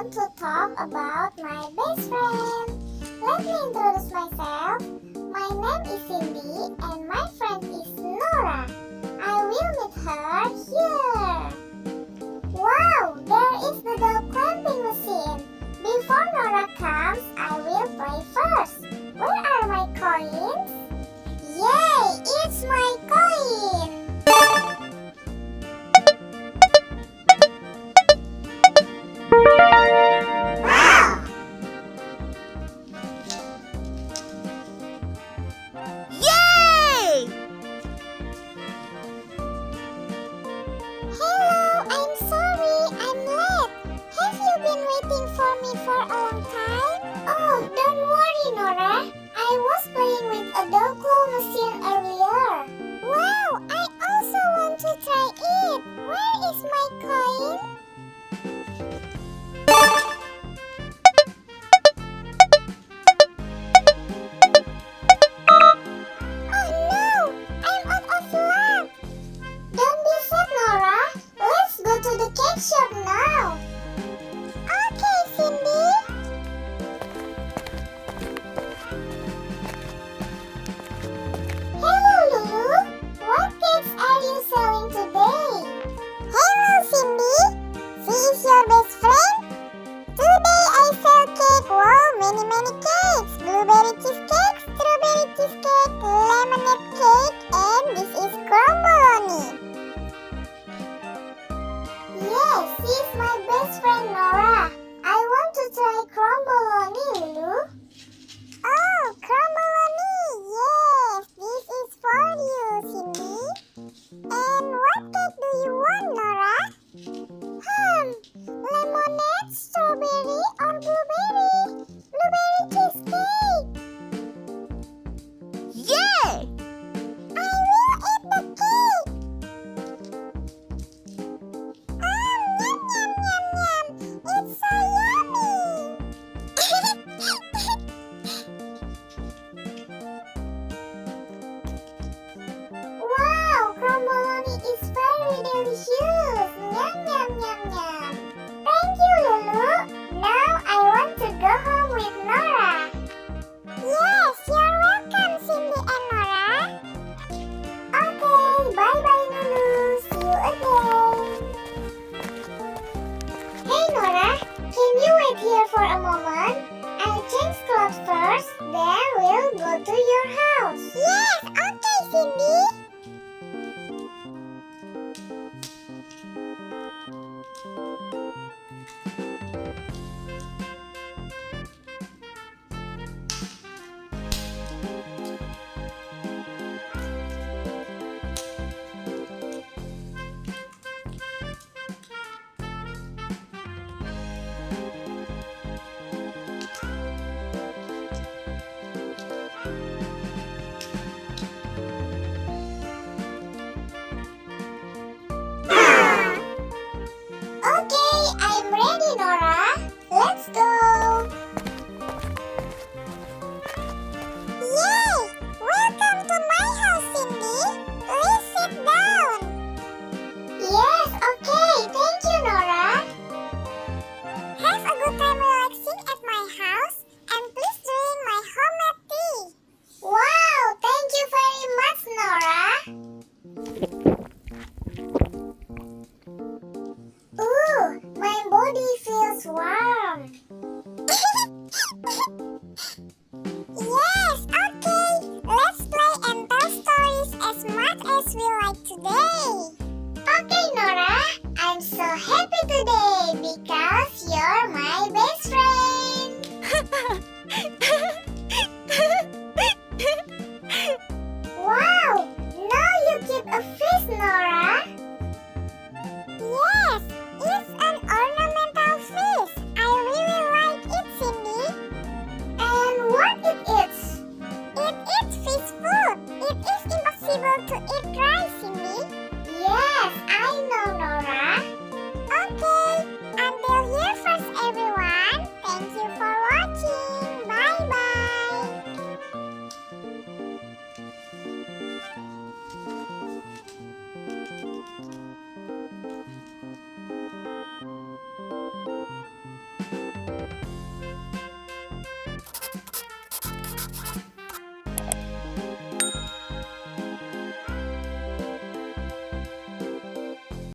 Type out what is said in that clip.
want to talk about my best friend. Let me introduce myself. My name is Cindy and my friend is Nora. I will meet her here. Wow, there is the doll clamping machine. Before Nora comes, I will play first. Where are my coins? Yay, it's my coin! Wow! Yay! Hello, I'm sorry, I'm late. Have you been waiting for me for a long time? Oh, don't worry, Nora. I was playing with a doll claw machine earlier. Wow, I also want to try it. Where is my coin? Oh no, I'm out of luck. Don't be sad, Nora. Let's go to the cake shop now. Okay, Cindy. Hello, Lulu. What cakes are you selling today? Hello, Cindy. She is your best friend? Today I sell cake. Wow, many cakes. Blueberry cheesecake, strawberry cheesecake, lemonade cake, and this is crumboloni. Yes, she's my best friend Nora. I want to try crumboloni, Lulu. Oh, crumboloni. Yes, this is for you, Cindy. And what cake do you want, Nora? Lemonade, strawberry, or blueberry? Blueberry cheesecake. Yay! I will eat the cake. Yum, yum, yum, yum. It's so yummy. Wow, crumboloni is very delicious. Yum, yum, yum, yum. Thank you, Lulu. Now I want to go home with Nora. Yes, you're welcome, Cindy and Nora. Okay, bye-bye, Lulu. See you again. Hey, Nora. Can you wait here for a moment? I'll change clothes first, then we'll go to your house. Yes, okay, Cindy.